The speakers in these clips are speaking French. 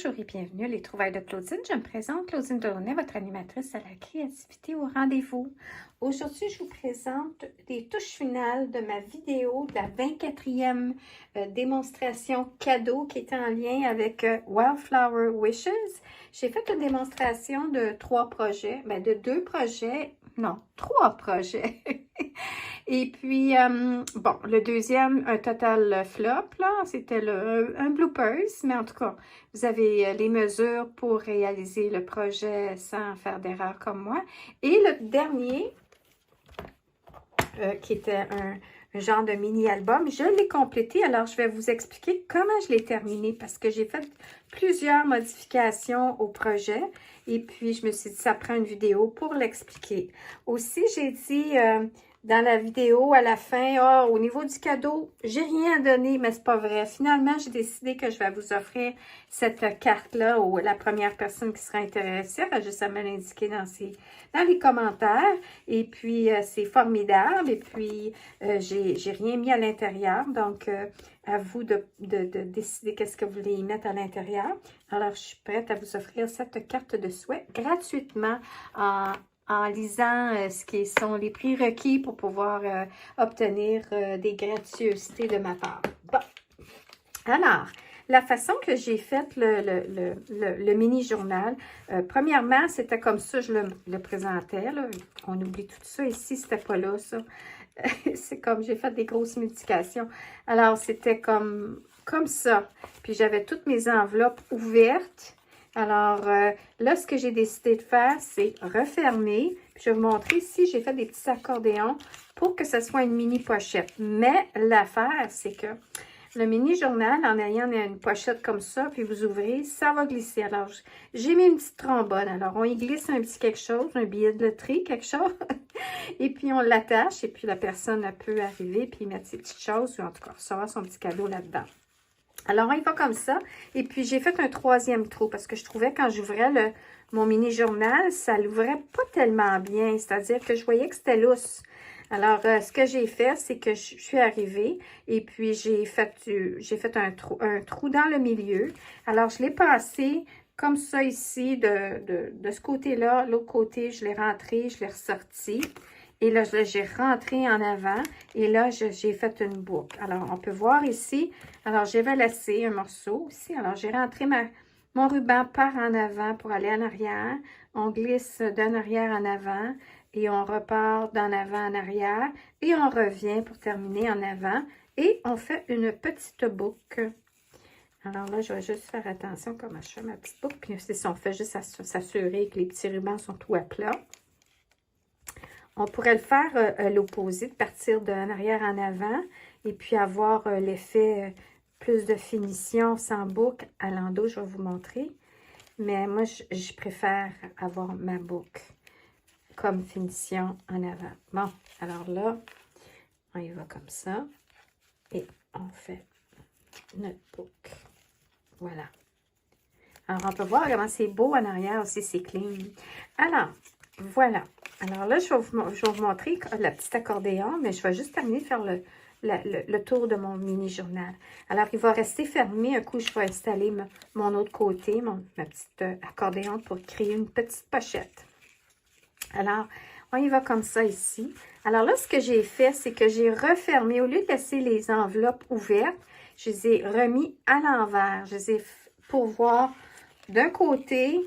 Bonjour et bienvenue à Les Trouvailles de Claudine. Je me présente Claudine Delaunay, votre animatrice à la créativité au rendez-vous. Aujourd'hui, je vous présente les touches finales de ma vidéo de la 24e démonstration cadeau qui est en lien avec Wildflower Wishes. J'ai fait une démonstration de 3 projets, de 2 projets, non, 3 projets. Et puis, bon, le deuxième, un total flop, là, c'était un bloopers, mais en tout cas, vous avez les mesures pour réaliser le projet sans faire d'erreur comme moi. Et le dernier, qui était un genre de mini-album, je l'ai complété. Alors, je vais vous expliquer comment je l'ai terminé parce que j'ai fait plusieurs modifications au projet. Et puis, je me suis dit, ça prend une vidéo pour l'expliquer. Aussi, j'ai dit dans la vidéo à la fin, au niveau du cadeau, j'ai rien donné, mais c'est pas vrai. Finalement, j'ai décidé que je vais vous offrir cette carte-là ou la première personne qui sera intéressée. Elle a juste à me l'indiquer dans les commentaires. Et puis, c'est formidable. Et puis, j'ai rien mis à l'intérieur. Donc, à vous de décider qu'est-ce que vous voulez y mettre à l'intérieur. Alors, je suis prête à vous offrir cette carte de souhait gratuitement en lisant ce qui sont les prérequis pour pouvoir obtenir des gratuiosités de ma part. Bon, alors, la façon que j'ai fait le mini-journal, premièrement, c'était comme ça, je le présentais. Là. On oublie tout ça ici, c'était pas là, ça. C'est comme, j'ai fait des grosses modifications. Alors, c'était comme ça. Puis, j'avais toutes mes enveloppes ouvertes. Alors, là, ce que j'ai décidé de faire, c'est refermer. Puis, je vais vous montrer ici, j'ai fait des petits accordéons pour que ce soit une mini pochette. Mais l'affaire, c'est que le mini-journal, en ayant une pochette comme ça, puis vous ouvrez, ça va glisser. Alors, j'ai mis une petite trombone. Alors, on y glisse un petit quelque chose, un billet de loterie, quelque chose. Et puis, on l'attache. Et puis, la personne peut arriver puis mettre ses petites choses. Ou en tout cas, recevoir son petit cadeau là-dedans. Alors, on y va comme ça. Et puis, j'ai fait un 3e trou parce que je trouvais quand j'ouvrais mon mini-journal, ça l'ouvrait pas tellement bien. C'est-à-dire que je voyais que c'était lousse. Alors, ce que j'ai fait, c'est que je suis arrivée et puis j'ai fait un trou dans le milieu. Alors, je l'ai passé comme ça ici, de ce côté-là. L'autre côté, je l'ai rentré, je l'ai ressorti. Et là, j'ai rentré en avant et là, j'ai fait une boucle. Alors, on peut voir ici. Alors, j'avais laissé un morceau ici. Alors, j'ai rentré mon ruban par en avant pour aller en arrière. On glisse d'en arrière en avant et on repart d'en avant en arrière. Et on revient pour terminer en avant. Et on fait une petite boucle. Alors là, je vais juste faire attention comment je fais ma petite boucle. Puis, c'est ça, on fait juste s'assurer que les petits rubans sont tout à plat. On pourrait le faire à l'opposé, de partir d'en arrière en avant et puis avoir l'effet plus de finition sans boucle à l'endos. Je vais vous montrer. Mais moi, je préfère avoir ma boucle comme finition en avant. Bon, alors là, on y va comme ça. Et on fait notre boucle. Voilà. Alors, on peut voir comment c'est beau en arrière aussi, c'est clean. Alors, voilà. Alors là, je vais vous montrer le petit accordéon, mais je vais juste terminer de faire le tour de mon mini-journal. Alors, il va rester fermé. Un coup, je vais installer mon autre côté, ma petite accordéon pour créer une petite pochette. Alors, on y va comme ça ici. Alors là, ce que j'ai fait, c'est que j'ai refermé. Au lieu de laisser les enveloppes ouvertes, je les ai remis à l'envers. Je les ai pour voir d'un côté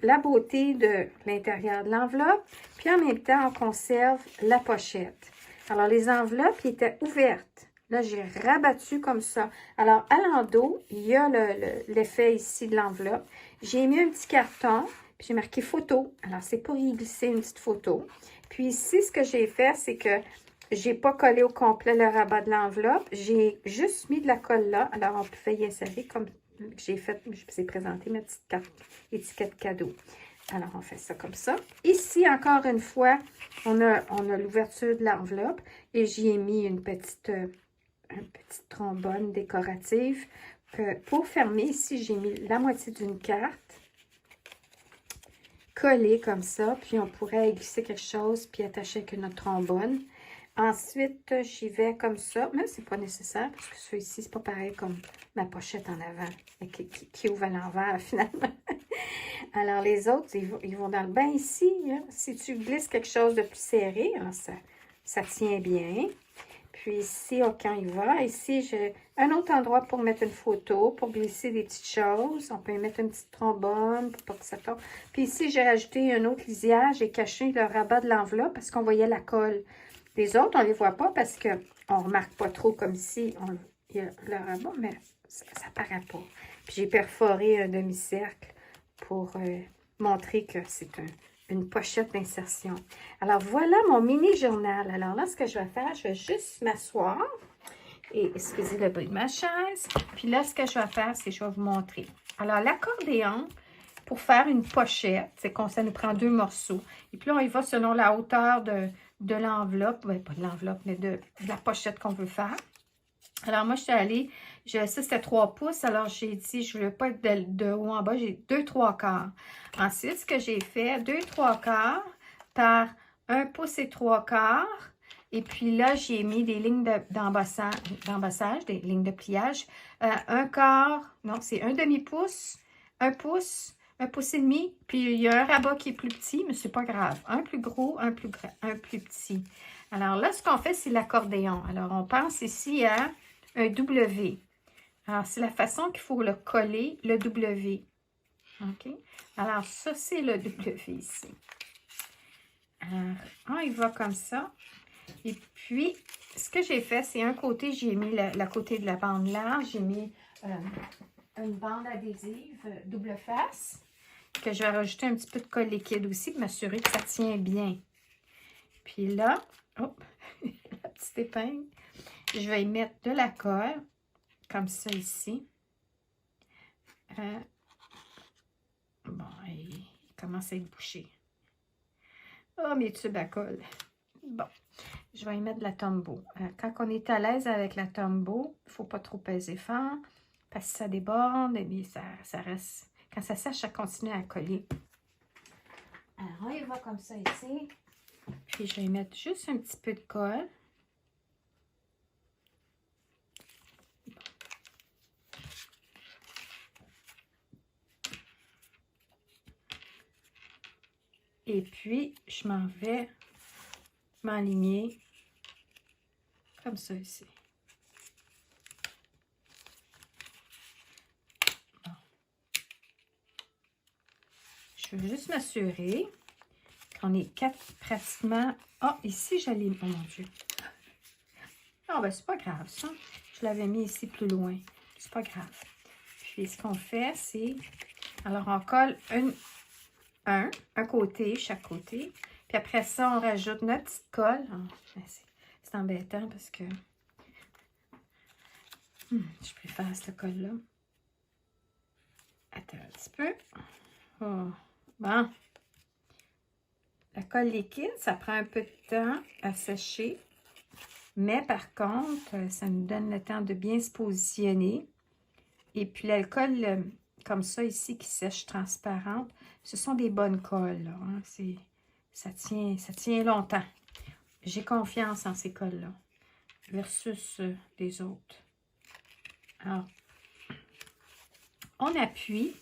la beauté de l'intérieur de l'enveloppe, puis en même temps, on conserve la pochette. Alors, les enveloppes qui étaient ouvertes, là, j'ai rabattu comme ça. Alors, à l'endos, il y a l'effet ici de l'enveloppe. J'ai mis un petit carton, puis j'ai marqué photo. Alors, c'est pour y glisser une petite photo. Puis ici, ce que j'ai fait, c'est que j'ai pas collé au complet le rabat de l'enveloppe. J'ai juste mis de la colle là. Alors, on pouvait y insérer comme j'ai fait, je vous ai présenté ma petite carte étiquette cadeau. Alors, on fait ça comme ça. Ici, encore une fois, on a l'ouverture de l'enveloppe et j'y ai mis une petite trombone décorative. Pour fermer, ici, j'ai mis la moitié d'une carte collée comme ça. Puis, on pourrait glisser quelque chose puis attacher avec notre trombone. Ensuite, j'y vais comme ça. Mais c'est pas nécessaire parce que celui-ci, c'est pas pareil comme ma pochette en avant qui ouvre à l'envers finalement. Alors, les autres, ils vont dans le bain ici. Hein. Si tu glisses quelque chose de plus serré, hein, ça tient bien. Puis ici, OK, il va. Ici, j'ai un autre endroit pour mettre une photo, pour glisser des petites choses. On peut y mettre une petite trombone pour pas que ça tombe. Puis ici, j'ai rajouté un autre lisière. J'ai caché le rabat de l'enveloppe parce qu'on voyait la colle. Les autres, on ne les voit pas parce qu'on ne remarque pas trop comme ici. Il y a le rabat, mais ça ne paraît pas. Puis j'ai perforé un demi-cercle pour montrer que c'est une pochette d'insertion. Alors, voilà mon mini-journal. Alors là, ce que je vais faire, je vais juste m'asseoir. Et excusez le bruit de ma chaise. Puis là, ce que je vais faire, c'est que je vais vous montrer. Alors, l'accordéon, pour faire une pochette, c'est qu'on ça nous prend 2 morceaux. Et puis là, on y va selon la hauteur de l'enveloppe. Ben, pas de l'enveloppe, mais de la pochette qu'on veut faire. Alors, moi, je suis allée, ça c'était 3 pouces, alors j'ai dit, je ne veux pas être de haut en bas, j'ai 2/3. Ensuite, ce que j'ai fait, 2/3 par 1 pouce et 3/4. Et puis là, j'ai mis des lignes d'embossage, des lignes de pliage. 1/4, non, c'est 1 demi-pouce, 1 pouce, 1 pouce et demi. Puis il y a un rabat qui est plus petit, mais c'est pas grave. Un plus gros, un plus petit. Alors là, ce qu'on fait, c'est l'accordéon. Alors, on pense ici à un W. Alors, c'est la façon qu'il faut le coller, le W. OK? Alors, ça, c'est le W ici. Alors, on y va comme ça. Et puis, ce que j'ai fait, c'est un côté, j'ai mis le côté de la bande large. J'ai mis une bande adhésive double face, que je vais rajouter un petit peu de colle liquide aussi, pour m'assurer que ça tient bien. Puis là, hop, la petite épingle. Je vais y mettre de la colle, comme ça ici. Bon, il commence à être bouché. Oh, mes tubes à colle. Bon, je vais y mettre de la Tombow. Quand on est à l'aise avec la Tombow, il ne faut pas trop peser fort, parce que ça déborde, et bien ça reste... Quand ça sèche, ça continue à coller. Alors, on y va comme ça ici. Puis, je vais y mettre juste un petit peu de colle. Et puis, je m'en vais m'aligner comme ça ici. Bon. Je veux juste m'assurer qu'on est pratiquement... Ah, ici, j'allais... Oh mon Dieu! Ah, ben c'est pas grave, ça. Je l'avais mis ici plus loin. C'est pas grave. Puis, ce qu'on fait, c'est... Alors, on colle un côté, chaque côté. Puis après ça, on rajoute notre petite colle. Oh, c'est embêtant parce que je préfère cette colle-là. Attends un petit peu. Oh. Bon. La colle liquide, ça prend un peu de temps à sécher. Mais par contre, ça nous donne le temps de bien se positionner. Et puis l'alcool, comme ça ici, qui sèche transparente, ce sont des bonnes colles. Là, hein? Ça tient longtemps. J'ai confiance en ces colles-là versus les autres. Alors, on appuie.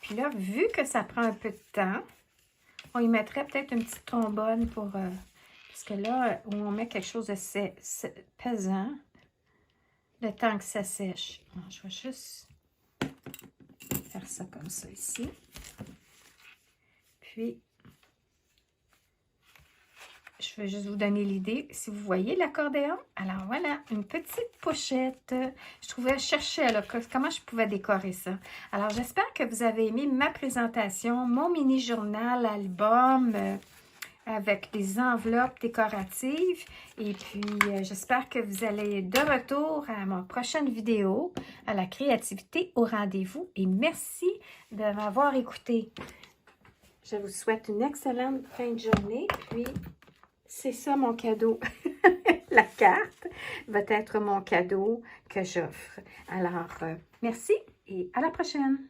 Puis là, vu que ça prend un peu de temps, on y mettrait peut-être une petite trombone pour... parce que là, où on met quelque chose de pesant, le temps que ça sèche. Alors, je vais juste faire ça comme ça ici. Puis, je vais juste vous donner l'idée. Si vous voyez l'accordéon, alors voilà, une petite pochette. Je cherchais là, comment je pouvais décorer ça. Alors, j'espère que vous avez aimé ma présentation, mon mini-journal, album, avec des enveloppes décoratives. Et puis, j'espère que vous allez de retour à ma prochaine vidéo, à la créativité au rendez-vous. Et merci de m'avoir écouté. Je vous souhaite une excellente fin de journée. Puis, c'est ça mon cadeau. La carte va être mon cadeau que j'offre. Alors, merci et à la prochaine.